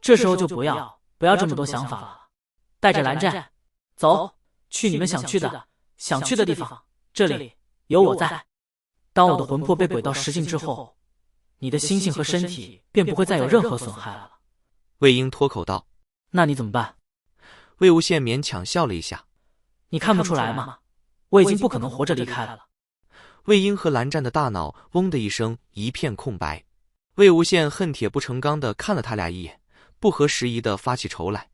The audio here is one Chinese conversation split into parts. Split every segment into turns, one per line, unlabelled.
这时候就不要这么多想法了，带着蓝湛走，去你们想去的地方，这里有我在。当我的魂魄被鬼道蚀尽之后，你的心性和身体便不会再有任何损害了。
魏婴脱口道。
那你怎么办？
魏无羡勉强笑了一下。
你看不出来吗？我已经不可能活着离开了。
魏婴和蓝湛的大脑嗡的一声一片空白。魏无羡恨铁不成钢地看了他俩一眼，不合时宜地发起愁来。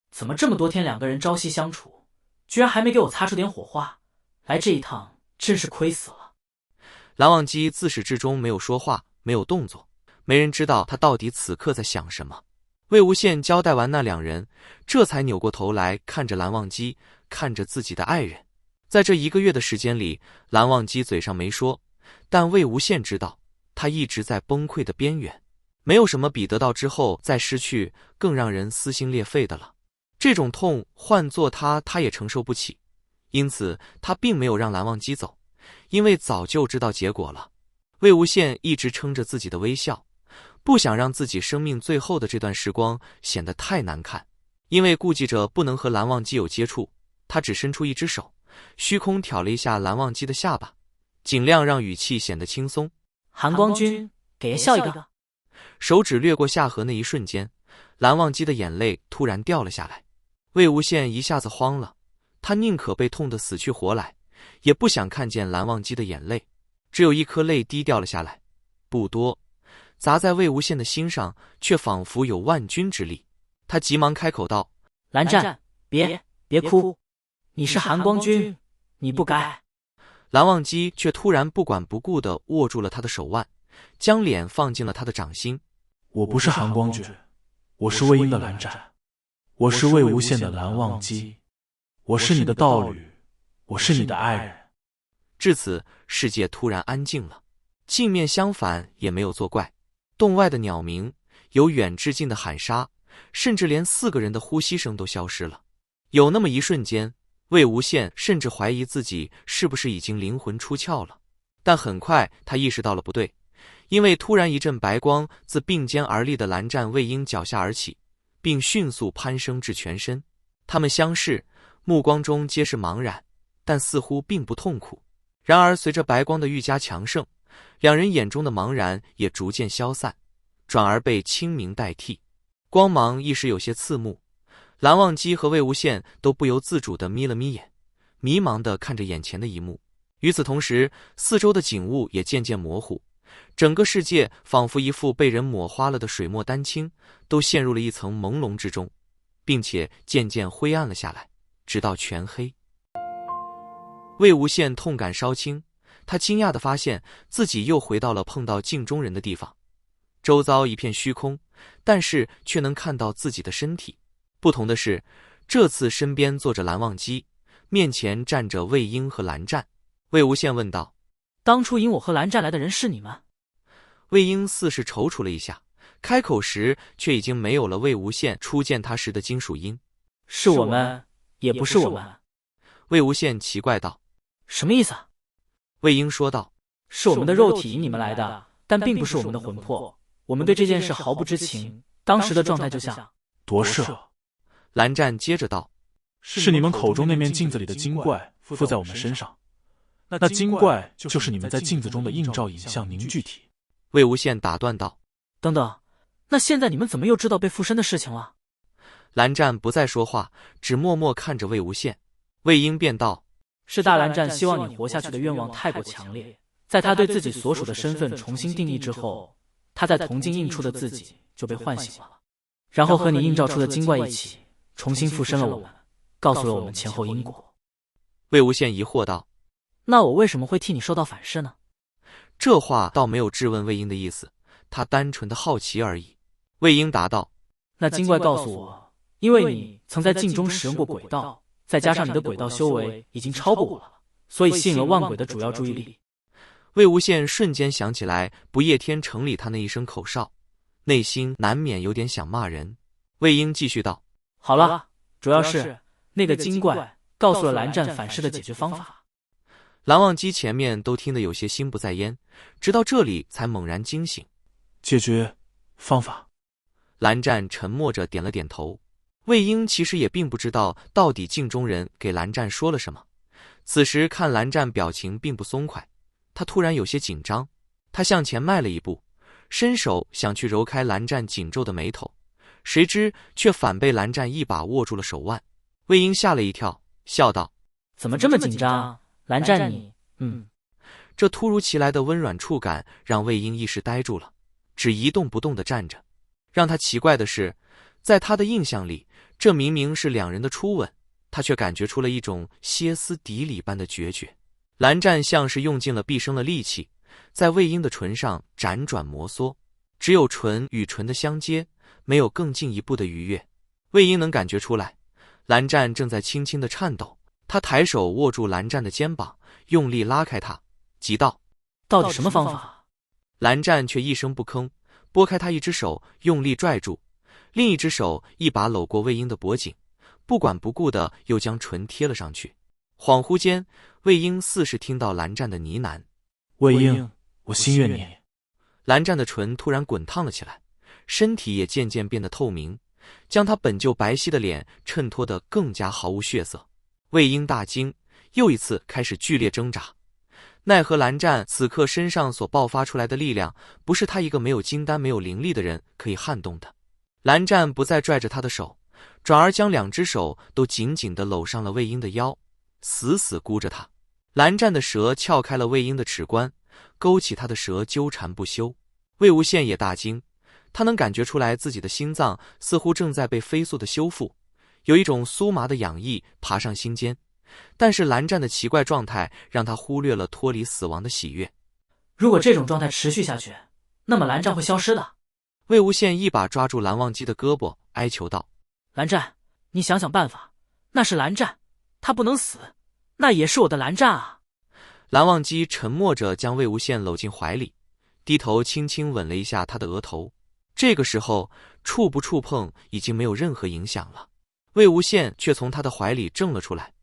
怎么这么多天两个人朝夕相处，居然还没给我擦出点火花？来这一趟真是亏死了。
蓝忘机自始至终没有说话，没有动作，没人知道他到底此刻在想什么。魏无羡交代完那两人，这才扭过头来看着蓝忘机，看着自己的爱人。在这1个月的时间里，蓝忘机嘴上没说，但魏无羡知道他一直在崩溃的边缘。没有什么比得到之后再失去更让人撕心裂肺的了。这种痛换做他也承受不起，因此他并没有让蓝忘机走，因为早就知道结果了。魏无羡一直撑着自己的微笑，不想让自己生命最后的这段时光显得太难看。因为顾忌着不能和蓝忘机有接触，他只伸出一只手，虚空挑了一下蓝忘机的下巴，尽量让语气显得轻松。
韩光君，给爷笑一个。
手指掠过下颌那一瞬间，蓝忘机的眼泪突然掉了下来。魏无羡一下子慌了，他宁可被痛得死去活来，也不想看见蓝忘机的眼泪。只有一颗泪滴掉了下来，不多，砸在魏无羡的心上，却仿佛有万钧之力。他急忙开口道：
蓝湛，别哭，你是韩光君，你不该。
蓝忘机却突然不管不顾地握住了他的手腕，将脸放进了他的掌心。
我不是韩光君，我是魏婴的蓝湛，我是魏无羡的蓝忘机，我是你的道侣，我是你的爱人。
至此，世界突然安静了，镜面相反也没有作怪。洞外的鸟鸣，由远至近的喊杀，甚至连4个人的呼吸声都消失了。有那么一瞬间，魏无羡甚至怀疑自己是不是已经灵魂出窍了。但很快他意识到了不对，因为突然一阵白光自并肩而立的蓝湛、魏婴脚下而起，并迅速攀升至全身。他们相视，目光中皆是茫然，但似乎并不痛苦。然而随着白光的愈加强盛，两人眼中的茫然也逐渐消散，转而被清明代替。光芒一时有些刺目，蓝忘机和魏无羡都不由自主地眯了眯眼，迷茫地看着眼前的一幕。与此同时，四周的景物也渐渐模糊，整个世界仿佛一幅被人抹花了的水墨丹青，都陷入了一层朦胧之中，并且渐渐灰暗了下来，直到全黑。魏无羡痛感稍轻，他惊讶地发现自己又回到了碰到镜中人的地方。周遭一片虚空，但是却能看到自己的身体。不同的是，这次身边坐着蓝忘机，面前站着魏婴和蓝湛。魏无羡问道：
当初引我和蓝湛来的人是你们？
魏婴似是踌躇了一下，开口时却已经没有了魏无羡初见他时的金属音。
是我们，也不是我们。
魏无羡奇怪道：
什么意思啊？
魏婴说道：
是我们的肉体引你们来的，但并不是我们的魂魄。我们对这件事毫不知情，当时的状态就像
夺舍。
蓝湛接着道：
是你们口中那面镜子里的精怪附在我们身上，那精怪就是你们在镜子中的映照影像凝聚体。
魏无羡打断道：
等等，那现在你们怎么又知道被附身的事情了？
蓝湛不再说话，只默默看着魏无羡。魏婴便道：
是大蓝湛希望你活下去的愿望太过强烈，在他对自己所属的身份重新定义之后，他在铜镜映出的自己就被唤醒了，然后和你映照出的精怪一起重新附身了我们，告诉了我们前后因果。
魏无羡疑惑道：
那我为什么会替你受到反噬呢？
这话倒没有质问魏婴的意思，他单纯的好奇而已。魏婴答道：
那精怪告诉我，因为你曾在镜中使用过鬼道，再加上你的鬼道修为已经超过我了，所以吸引了万鬼的主要注意力。
魏无羡瞬间想起来不夜天城里他那一声口哨，内心难免有点想骂人。魏婴继续道：
好了，主要是那个精怪告诉了蓝湛反噬的解决方法。
蓝忘机前面都听得有些心不在焉，直到这里才猛然惊醒。
解决方法？
蓝湛沉默着点了点头。魏婴其实也并不知道到底镜中人给蓝湛说了什么。此时看蓝湛表情并不松快，他突然有些紧张，他向前迈了一步，伸手想去揉开蓝湛紧皱的眉头，谁知却反被蓝湛一把握住了手腕。魏婴吓了一跳，笑道：“
怎么这么紧张？蓝湛你……
这突如其来的温软触感让魏婴一时呆住了，只一动不动地站着。让他奇怪的是，在他的印象里，这明明是两人的初吻，他却感觉出了一种歇斯底里般的决绝。蓝湛像是用尽了毕生的力气，在魏婴的唇上辗转摩挲，只有唇与唇的相接，没有更进一步的愉悦。魏婴能感觉出来，蓝湛正在轻轻的颤抖。他抬手握住蓝湛的肩膀，用力拉开他，急道：“
到底什么方法？”
蓝湛却一声不吭，拨开他一只手，用力拽住，另一只手一把搂过魏婴的脖颈，不管不顾的又将唇贴了上去。恍惚间，魏婴似是听到蓝湛的呢喃：“
魏婴，我心悦你。”
蓝湛的唇突然滚烫了起来，身体也渐渐变得透明，将他本就白皙的脸衬托得更加毫无血色。魏婴大惊，又一次开始剧烈挣扎。奈何蓝湛此刻身上所爆发出来的力量，不是他一个没有金丹没有灵力的人可以撼动的。蓝湛不再拽着他的手，转而将两只手都紧紧地搂上了魏婴的腰，死死箍着他。蓝湛的舌撬开了魏婴的齿关，勾起他的舌纠缠不休。魏无羡也大惊，他能感觉出来自己的心脏似乎正在被飞速的修复，有一种酥麻的痒意爬上心间。但是蓝湛的奇怪状态让他忽略了脱离死亡的喜悦。
如果这种状态持续下去，那么蓝湛会消失的。
魏无羡一把抓住蓝忘机的胳膊，哀求道：“
蓝湛，你想想办法，那是蓝湛，他不能死，那也是我的蓝湛啊。”
蓝忘机沉默着将魏无羡搂进怀里，低头轻轻吻了一下他的额头。这个时候，触不触碰已经没有任何影响了。魏无羡却从他的怀里挣了出来，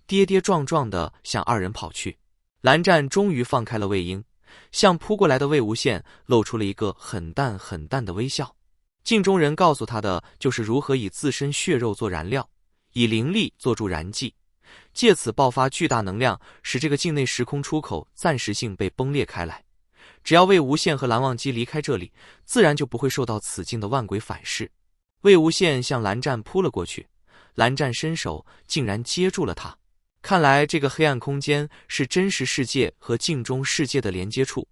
跌跌撞撞地向二人跑去。蓝湛终于放开了魏婴，向扑过来的魏无羡露出了一个很淡很淡的微笑。镜中人告诉他的就是如何以自身血肉做燃料，以灵力做助燃剂，借此爆发巨大能量，使这个境内时空出口暂时性被崩裂开来。只要魏无羡和蓝忘机离开这里，自然就不会受到此境的万鬼反噬。魏无羡向蓝湛扑了过去，蓝湛伸手竟然接住了他。看来这个黑暗空间是真实世界和镜中世界的连接处，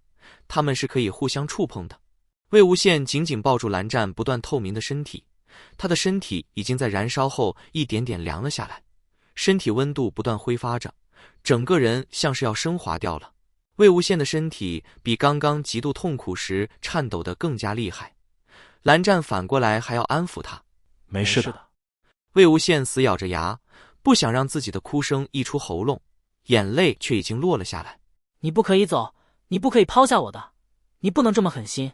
他们是可以互相触碰的。魏无羡紧紧抱住蓝湛不断透明的身体，他的身体已经在燃烧后一点点凉了下来，身体温度不断挥发着，整个人像是要升华掉了。魏无羡的身体比刚刚极度痛苦时颤抖得更加厉害，蓝湛反过来还要安抚他：“
没事的。”
魏无羡死咬着牙，不想让自己的哭声溢出喉咙，眼泪却已经落了下来。
“你不可以走，你不可以抛下我的，你不能这么狠心。”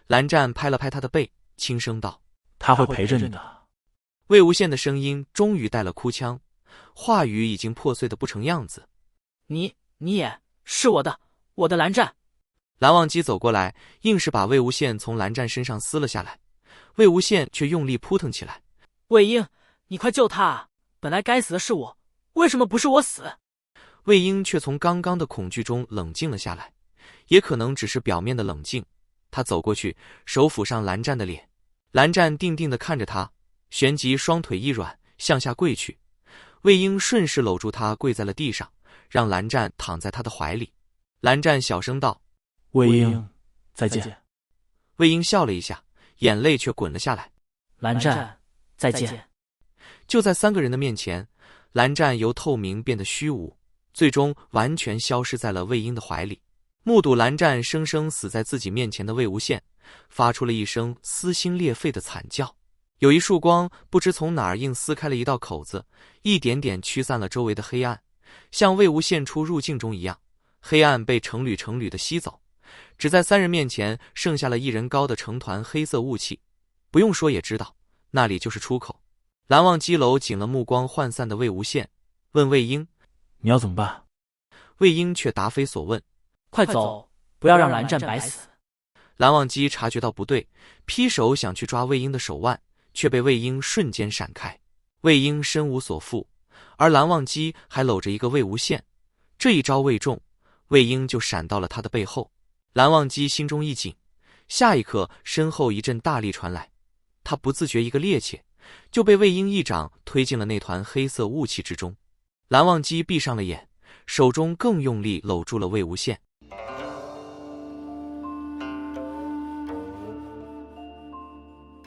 蓝湛拍了拍他的背，轻声道：“
他会陪着你的。”
魏无羡的声音终于带了哭腔，话语已经破碎得不成样子。
“你也是我的蓝湛。”
蓝忘机走过来，硬是把魏无羡从蓝湛身上撕了下来，魏无羡却用力扑腾起来：“
魏婴，你快救他啊！本来该死的是我，为什么不是我死？”
魏婴却从刚刚的恐惧中冷静了下来，也可能只是表面的冷静。他走过去，手抚上蓝湛的脸。蓝湛定定地看着他，旋即双腿一软，向下跪去。魏婴顺势搂住他，跪在了地上，让蓝湛躺在他的怀里。蓝湛小声道：“
魏婴，再见。”
魏婴笑了一下，眼泪却滚了下来：“
蓝湛，再见。”
就在三个人的面前，蓝湛由透明变得虚无，最终完全消失在了魏婴的怀里。目睹蓝湛生生死在自己面前的魏无羡，发出了一声撕心裂肺的惨叫。有一束光不知从哪儿硬撕开了一道口子，一点点驱散了周围的黑暗，像魏无羡出入境中一样，黑暗被成缕成缕的吸走，只在三人面前剩下了一人高的成团黑色雾气。不用说也知道，那里就是出口。蓝忘机搂紧了目光涣散的魏无羡，问魏婴：“
你要怎么办？”
魏婴却答非所问：“
快走，不要让蓝湛白死。”
蓝忘机察觉到不对，劈手想去抓魏婴的手腕，却被魏婴瞬间闪开。魏婴身无所缚，而蓝忘机还搂着一个魏无羡，这一招未中，魏婴就闪到了他的背后。蓝忘机心中一紧，下一刻身后一阵大力传来，他不自觉一个趔趄，就被魏婴一掌推进了那团黑色雾气之中。蓝忘机闭上了眼，手中更用力搂住了魏无羡。